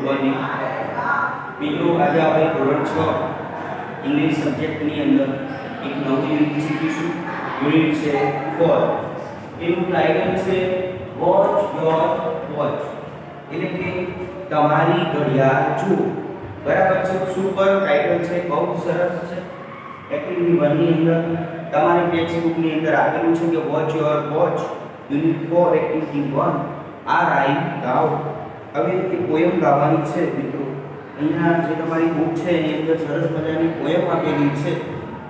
Good મિત્રો આજે આપણે ધોરણ 6 ઇંગ્લિશ સબ્જેક્ટની અંદર એક નવું યુનિટ શીખીશું. યુનિટ છે 4. એનું ટાઇટલ છે વોચ યોર વોચ, એટલે કે તમારી ઘડિયાળ જુઓ. બરાબર છે. સુપર ટાઇટલ છે, બહુ સરસ છે. એક્ટિવિટી 1 ની અંદર તમારી ટેક્સ્ટ બુકની અંદર આપેલું છે કે watch your watch, unit 4 activity 1 આ રાઈમ ગાઓ. હવે એ પોયમ ગાવાની છે મિત્રો. અહીંયા જે તમારી બુક છે એની અંદર સરસ મજાની પોયમ આપેલી છે.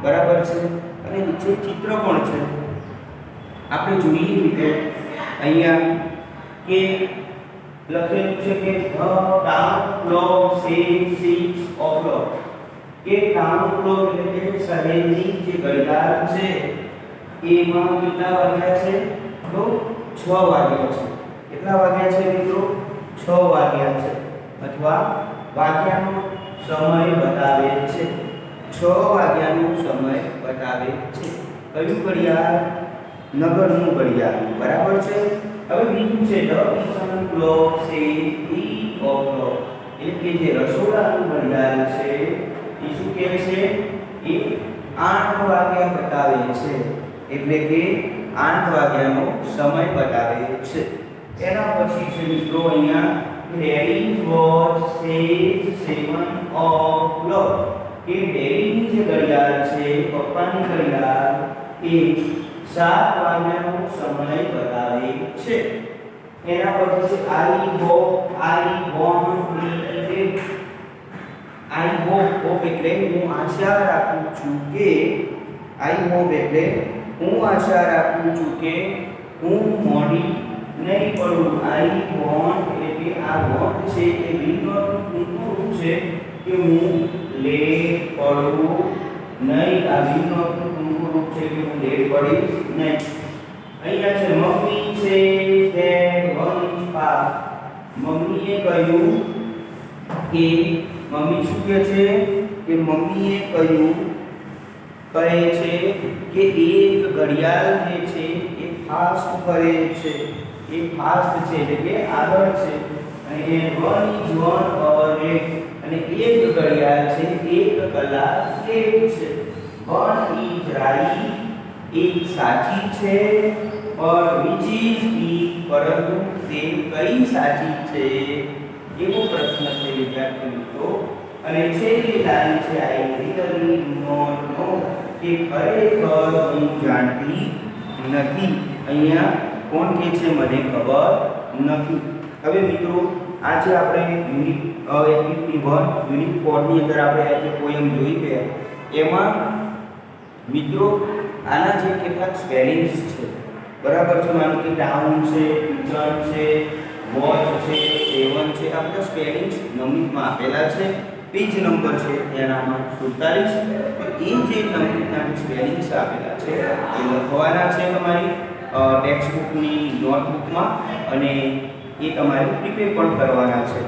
બરાબર છે. અને નીચે ચિત્ર પણ છે. આપણે જોઈએ મિત્રો અહીંયા કે લખેલું છે કે ટાઉન ક્લોક સેઝ 6 o'clock, કે ટાઉન ક્લોક એટલે કે શહેરની જે ઘડિયાળ છે એમાં કેટલા વાગ્યા છે? તો 6 વાગ્યા છે. કેટલા વાગ્યા છે મિત્રો? 6 વાગ્યા છે, અથવા વાગ્યાનો સમય બતાવે છે. 6 વાગ્યાનો સમય બતાવે છે. કયું ઘડિયાળ? નગરનું ઘડિયાળ. બરાબર છે. હવે બીજું છે the kitchen clock says 3 o'clock, એટલે કે જે રસોડાનું ઘડિયાળ છે એ શું કહે છે? એ 8 વાગ્યા બતાવે છે. એટલે કે 8 વાગ્યાનો સમય બતાવે છે. એના પછી છે મિત્રો અહીંયા ડેડીઝ વોચ સેઝ 7 o'clock, કે ડેડીની જે ઘડિયાળ છે, પપ્પાની ઘડિયાળ, એ 7 વાગ્યાનો સમય બતાવે છે. એના પછી છે આઈ વોન્ટ આઈ હોપ એટલે હું આશા રાખું છું કે, આઈ હોપ એટલે હું આશા રાખું છું કે હું મોડી નહીં પડું. આઈ વોન્ટ એટલે આ વોન્ટ છે એ વિનોદનું ટૂંકું રૂપ છે કે હું લેટ પડું નહીં. આ વિનોદનું ટૂંકું રૂપ છે કે હું લેટ પડીશ નહીં. અહીંયા છે મમ્મી છે ધેટ વન ઇઝ પાસ. મમ્મીએ કહ્યું કે, મમ્મી શું કહે છે? કે મમ્મીએ કહ્યું કહે છે કે એક ઘડિયાળ જે છે એ ફાસ્ટ ફરે છે. એ ફાસ્ટ છે એટલે કે આગળ છે. અને 1 is 1 hour late, અને એક ઘડિયાળ છે 1 કલાક લેટ છે. 1 is right, એક સાચી છે. but which is it, પરંતુ તે કઈ સાચી છે? એવો પ્રશ્ન છે વિદ્યાર્થી મિત્રો. અને છેલ્લી લાઈન છે I really do not know, કે ખરેખર હું જાણતી નથી. અહીંયા કોણ કહે છે? મને ખબર નથી. હવે મિત્રો આજે આપણે યુનિટ એક્ટિવિટી 1 યુનિટ 4 ની અંદર આપણે આજે પોયમ જોઈ ગયા. એમાં મિત્રો આના જે કેટલાક સ્પેલિંગ્સ છે. બરાબર છે. માનો કે ટાઉન છે, કિચન છે, વોચ છે, 7 છે. આ બધા સ્પેલિંગ્સ નંબરમાં આપેલા છે. પેજ નંબર છે એનામાં 47. તો એ જે નંબરના સ્પેલિંગ્સ આપેલા છે એ લખવાના છે તમારી ટેક્સ્ટ બુકની નોટબુકમાં, અને એ તમારે પ્રિપેર પણ કરવાના છે.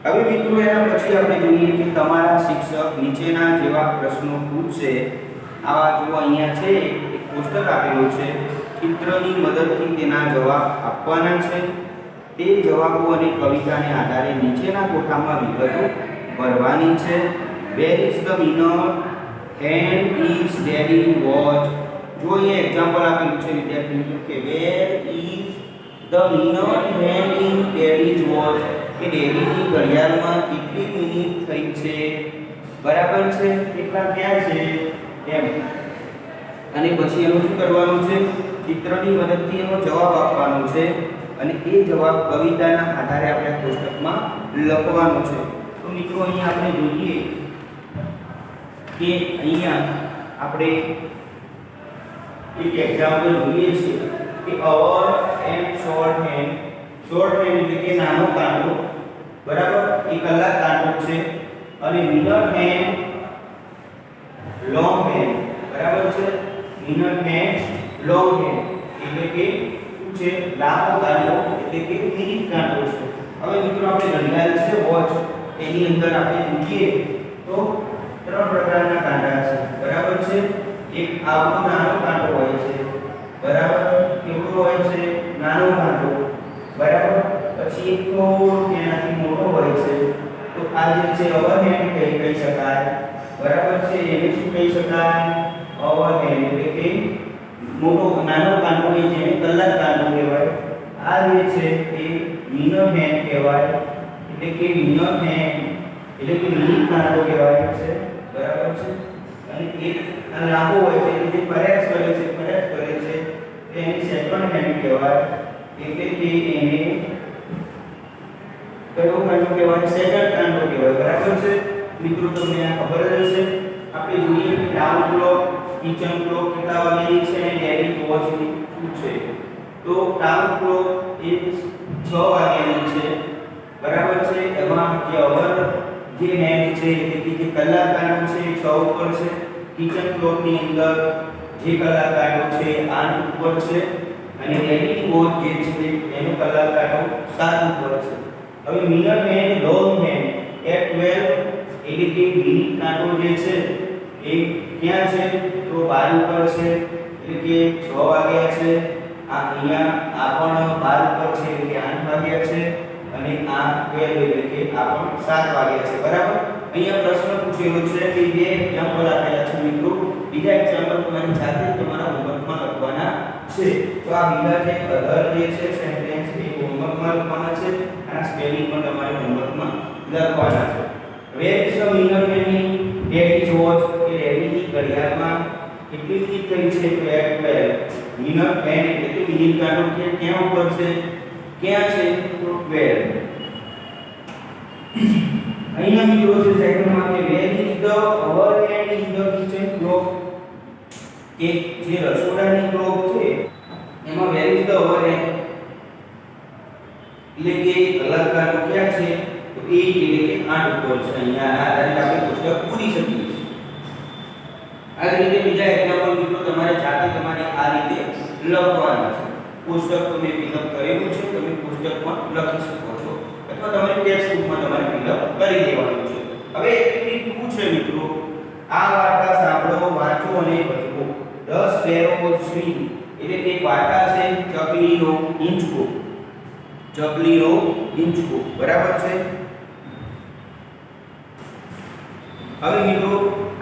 હવે મિત્રો એના પછી આપણે જોઈએ કે તમારા શિક્ષક નીચેના જેવા પ્રશ્નો પૂછશે. આવા જો અહીંયા છે એક પોસ્ટર આપેલો છે. ચિત્રની મદદથી તેના જવાબ આપવાના છે. તે જવાબો અને કવિતાને આધારે નીચેના કોઠામાં વિગતો ભરવાની છે. Where is the minute, hand is daddy watch. જો અહીંયા એક્ઝામ્પલ આપેલું છે વિદ્યાર્થી મિત્રો કે where is the minute hand in daddy's watch, કે ડેડીની ઘડિયાળમાં કેટલી મિનિટ થઈ છે. બરાબર છે. કેટલા ક્યાં છે એમ. અને પછી એનું શું કરવાનું છે? ચિત્રની મદદથી એનો જવાબ આપવાનો છે, અને એ જવાબ કવિતાના આધારે આપણે પુસ્તકમાં લખવાનો છે. તો મિત્રો અહીંયા આપણે જોઈએ કે અહીંયા આપણે એક એક્ઝામ્પલ જોઈએ છીએ કે hour and short hand. Short hand એટલે કે નાનો કાંટો. બરાબર. એ કલાક કાંટો છે. અને મિનટ હેન્ડ લોંગ હેન્ડ. બરાબર છે. મિનટ હેન્ડ લોંગ હેન્ડ એટલે કે શું છે? લાંબો કાંટો એટલે કે મિનિટ કાંટો છે. હવે મિત્રો આપણે ઘડિયાળ છે વોચ, એની અંદર આપણે જોઈએ તો 3 પ્રકારના કાંટા છે. બરાબર છે. એક આવો નાનો કાંટો હોય છે. બરાબર. કેવો હોય છે? નાનો કાંટો. બરાબર. પછી એક તો તેનાથી મોટો હોય છે. આ જે છે ઓવરહેન્ડ કહી શકાય, બરાબર છે. એને શું કહી શકાય? ઓવરહેન્ડ એટલે કે મોટો નાનો કાંટો એ જેને કલાક કાંટો કહેવાય. આ જે છે એ મિનર હેન્ડ કહેવાય, એટલે કે મિનર હેન્ડ એટલે કે મિની કાંટો કહેવાય છે, બરાબર છે. અને એક લાંબો હોય છે જે પ્રયાસ કરે છે તેને સેકન્ડ હેન્ડ કહેવાય, એટલે કે એને કયો કાંટો કહેવાય? સેકન્ડ કાંટો કહેવાય, બરાબર છે. મિત્રો તમને આ ખબર જ હશે. આપણે જોઈએ કે ટાઉન ક્લોક, કિચન ક્લોક કેટલા વાગ્યાની છે અને ડેલી વોચની શું છે? તો ટાઉન ક્લોક એ 6 વાગ્યાની છે, બરાબર છે. એમાં જે અવર જે હેન્ડ છે એટલે કે જે કલાક કાંટો છે 6 ઉપર છે. કિચન ક્લોકની અંદર જે કલાક કાંટો છે 8 ઉપર છે અને ડેલી વોચ જે છે એનો કલાક કાંટો 7 ઉપર છે. હવે મિનર હેન્ડ, લોંગ હેન્ડ એ 12 એટલે કે મિનિટ કાંટો જે છે એ ક્યાં છે? તો 12 ઉપર છે, એટલે કે 6 વાગ્યા છે. આ અહીંયા આ પણ 12 ઉપર છે એટલે કે 8 વાગ્યા છે અને આ 12 એટલે કે આ પણ 7 વાગ્યા છે, બરાબર. અહીંયા પ્રશ્ન પૂછેલો છે કે બે એક્ઝામ્પલ આપેલા છે મિત્રો. બીજા એક્ઝામ્પલ તમારી જાતે તમારા હોમવર્કમાં લખવાના છે. તો આ બીજા જે અધર જે છે સેન્ટેન્સ એ હોમવર્કમાં લખવાના છે અને સ્પેલિંગ પણ તમારે હોમવર્કમાં લખવાના છે. Where is the minute hand daddy's watch કે ડેડીની ઘડિયાળમાં કેટલી મિનિટ થઈ છે? તો એટ 12. મિનર હેન્ડ એટલે કે મિનિટ કાંટો કે ક્યાં ઉપર છે? ક્યાં છે? તો 12. અહીંયા મિત્રો છે સેકન્ડમાં કે where is the hour hand in the kitchen clock, કે જે રસોડાની ક્લોક છે એમાં વેર ઇઝ ધ અવર હેન્ડ એટલે કે કલાક કાંટો ક્યાં છે? તો 8 એટલે કે 8 ઉપર છે. અહીંયા આ રીતે આપણે પુસ્તક પૂરી શકીએ છીએ. આ જ રીતે બીજા એક્ઝામ્પલ મિત્રો તમારે જાતે તમારે આ રીતે લખવાના છે. પુસ્તક તમે પિકઅપ કરેલું છે, તમે પુસ્તક પણ લખી શકો છો અથવા તમારી ટેક્સ્ટ બુકમાં તમારે પિકઅપ કરી દેવાનું છે. હવે એક્ટિવિટી 2 છે મિત્રો. આ વાર્તા સાંભળો, વાંચો અને લખો. 10 સ્પેરોઝ સ્વીંગ એટલે કે વાર્તા છે ચકલીનો હિંચકો, ચકલીનો હિંચકો, બરાબર છે. હવે મિત્રો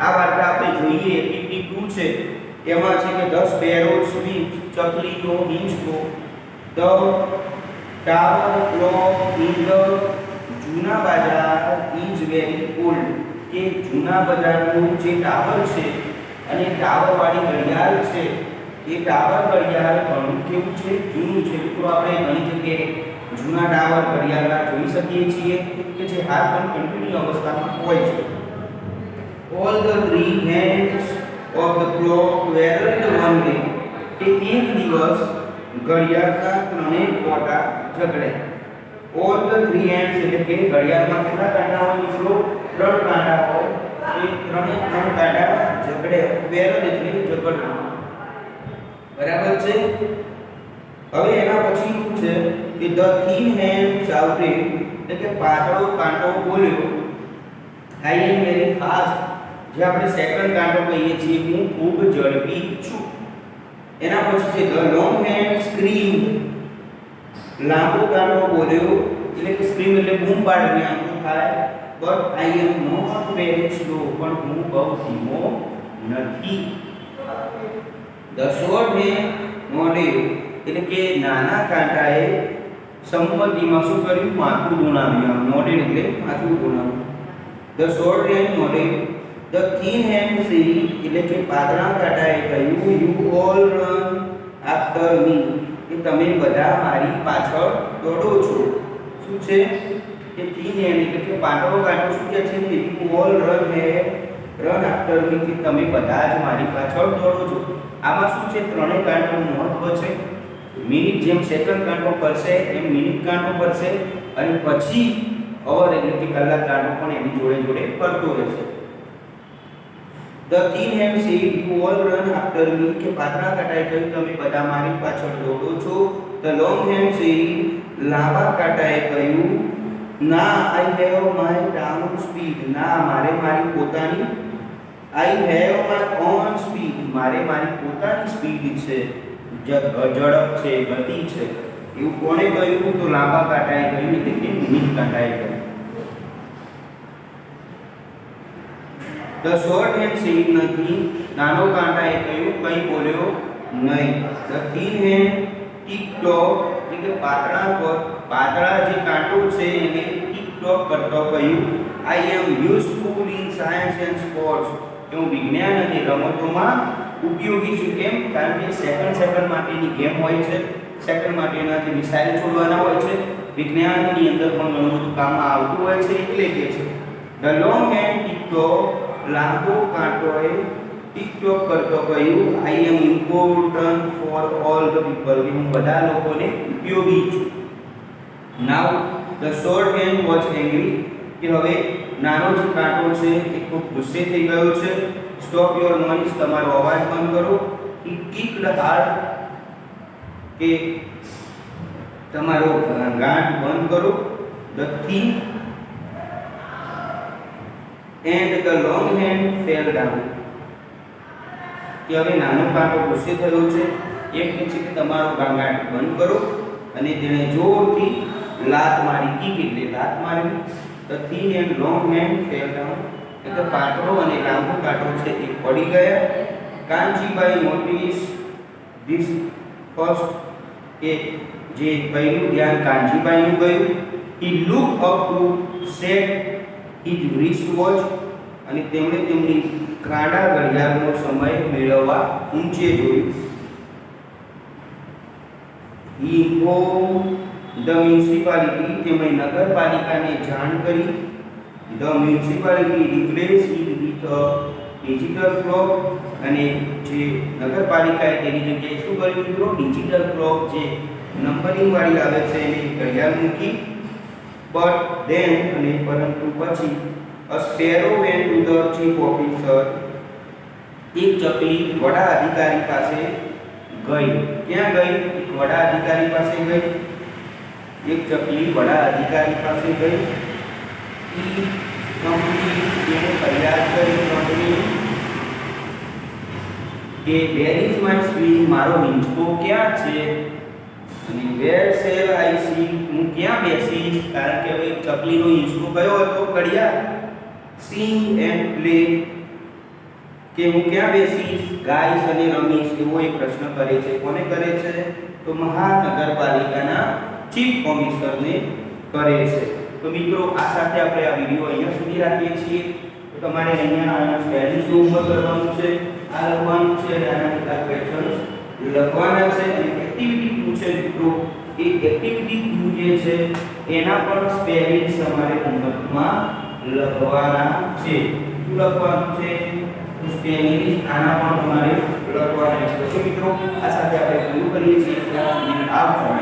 આ વાર્તા આપણે જોઈએ. એક્ટિવિટી 2 છે એમાં છે કે 10 સ્પેરોઝ સ્વીંગ, ચકલીનો હિંચકો. The tower clock in the જૂના બજાર ઇઝ વેરી ઓલ્ડ, કે જૂના બજારનું જે ટાવર છે અને ટાવર વાળી ઘડિયાળ છે એ ટાવર ઘડિયાળ ઘણું કેવું છે? જૂનું છે. તો આપણે ઘણી જગ્યાએ જૂના ટાવર ઘડિયાળના જોઈ શકીએ છીએ કે જે હાલ પણ કન્ટિન્યુ અવસ્થામાં હોય છે. All the three hands of the clock whirled one day. તે એક દિવસ ઘડિયાળના ત્રણેય કાંટા ઝઘડે. All the three hands એટલે કે ઘડિયાળમાં કેટલા કાંટા હોય મિત્રો? 3 કાંટા હોય. એ ત્રણે કાંટા ઝઘડે. whirled એટલે ઝઘડવું, બરાબર છે. હવે એના પછી શું છે કે the thin hand shouted એટલે કે પાતળો કાંટો બોલ્યો, I am very fast, જે આપણે સેકન્ડ કાંટો કહીએ છીએ, હું ખૂબ ઝડપી છું. એના પછી છે the long hand screamed, લાંબો કાંટો બોલ્યો એટલે કે સ્ક્રીમ એટલે બૂમ પાડવી આમ થાય, but I am not very slow, પણ હું બહુ ધીમો નથી. the short hand nodded એટલે કે નાના કાંટાએ સંમતિમાં શું કર્યું? માથું દોડાવ્યું. nodded એટલે માથું દોડાવ્યું. the short hand nodded. the thin hand said એટલે કે પાતળા કાંટાએ કહ્યું, you all run after me, કે તમે બધા મારી પાછળ દોડો છો. શું છે કે thin hand એટલે કે પાતળો કાંટો શું કહે છે? you all run after me, કે તમે બધા જ મારી પાછળ દોડો છો. આમાં શું છે? ત્રણેય કાંટાનું મહત્વ છે. મિનિટ જેમ સેકન્ડ કાંટો કરશે એમ મિનિટ કાંટો કરશે અને પછી અવર એટલે કે કલાક કાંટો પણ એની જોડે જોડે કરતો રહેશે. The thin hand said, you all run after me, કે પાતળા કાંટાએ કહ્યું તમે બધા મારી પાછળ દોડો છો. The long hand said, લાંબા કાંટાએ કહ્યું, ના, I have my own speed, ના, મારે મારી પોતાની, I have my own speed, મારે મારી પોતાની સ્પીડ છે, ઝડપ છે, ગતિ છે. એવું કોણે કહ્યું? તો લાંબા કાંટાએ કહ્યું, એટલે કે મિનિટ કાંટાએ કહ્યું. The short hand said nothing, નાનો કાંટાએ કહ્યું કંઈ બોલ્યો નહીં. ધ થિન હેન્ડ ટિક-ટોક, એટલે કે પાતળા જે કાંટો છે એને ટિક-ટોક કરતો કહ્યું I am useful in science and sports, કે હું વિજ્ઞાન અને રમતોમાં ઉપયોગી છું. કેમ? કારણ કે સેકન્ડ માટેની ગેમ હોય છે, સેકન્ડ માટેના જે મિસાઇલ છોડવાના હોય છે, વિજ્ઞાનની અંદર પણ ઘણું બધું કામમાં આવતું હોય છે, એટલે કે છે ધ લોંગ હેન્ડ ટિક-ટોક, લાંબો કાંટોએ ટિક-ટોક કરતો કહ્યું I am important for all the people, કે હું બધા લોકોને ઉપયોગી છું. Now the short hand was angry, કે હવે નાનો જે કાંટો છે એ ખૂબ ગુસ્સે થઈ ગયો છે. સ્ટોપ યોર નોઇઝ, તમારો અવાજ બંધ કરો. હી કિક્ડ હાર્ડ, કે તમારો ગાંઠ બંધ કરો. The thin and the long hand fell down, કે હવે નાનો કાંટો ગુસ્સે થયો છે, એમ કહે છે કે તમારો ગાંઠ બંધ કરો, અને તેણે જોરથી લાત મારી. કિક એટલે લાત મારી. The thin and long hand fell down, એટલે પાતળો અને લાંબો કાંટો છે એ પડી ગયા. કાનજીભાઈ નોટિસ ધીસ ફર્સ્ટ, કે જે પહેલું ધ્યાન કાનજીભાઈનું ગયું. He look up to set his wrist watch, અને તેમણે તેમની કાંડા ઘડિયાળનો સમય મેળવવા ઊંચે જોયું. હી ઇન્ફોર્મ ધ મ્યુનિસિપાલિટી, તેમણે નગરપાલિકાને જાણ કરી. The municipality replace it with a digital clock, અને જે નગરપાલિકાએ તેની જગ્યાએ શું કર્યું મિત્રો? ડિજિટલ ક્લોક, જે નંબરિંગ વાળી આવે છે એની ઘડિયાળ મૂકી. બટ ધેન, અને પરંતુ પછી a sparrow went to the chief officer, એક ચકલી વડા અધિકારી પાસે ગઈ. ક્યાં ગઈ? એક વડા અધિકારી પાસે ગઈ. એક ચકલી વડા અધિકારી પાસે ગઈ. કંપની તેને ફરિયાદ કરી, કંપની કે વેર ઇઝ માય સ્વિંગ, મારો હિંચકો ક્યાં છે? અને વેર શેલ આઈ સી, હું ક્યાં બેસીશ? કારણ કે હવે ચકલીનો હિંચકો કયો હતો? ઘડિયાળ. સિંગ એન્ડ પ્લે, કે હું ક્યાં બેસીશ, ગાઈશ અને રમીશ, એવો એક પ્રશ્ન કરે છે. કોને કરે છે? તો મહાનગરપાલિકાના ચીફ ઓફિસરને કરે છે. તો મિત્રો, આ સાથે આપણે આ વિડીયો અહીંયા સુધી રાખીએ છીએ. તો તમારે અહીંયા આના સ્પેલિંગનું હોમવર્ક કરવાનું છે, આ લખવાનું છે, અને આના કેટલાક ક્વેશ્ચન્સ લખવાના છે. અને એક્ટિવિટી 2 છે મિત્રો, એ એક્ટિવિટી 2 જે છે એના પણ સ્પેલિંગ તમારે હોમવર્કમાં લખવાના છે. શું લખવાનું છે? તો સ્પેલિંગ આના પણ તમારે લખવાના છે. તો મિત્રો, આ સાથે આપણે પૂરું કરીએ છીએ. આવજો.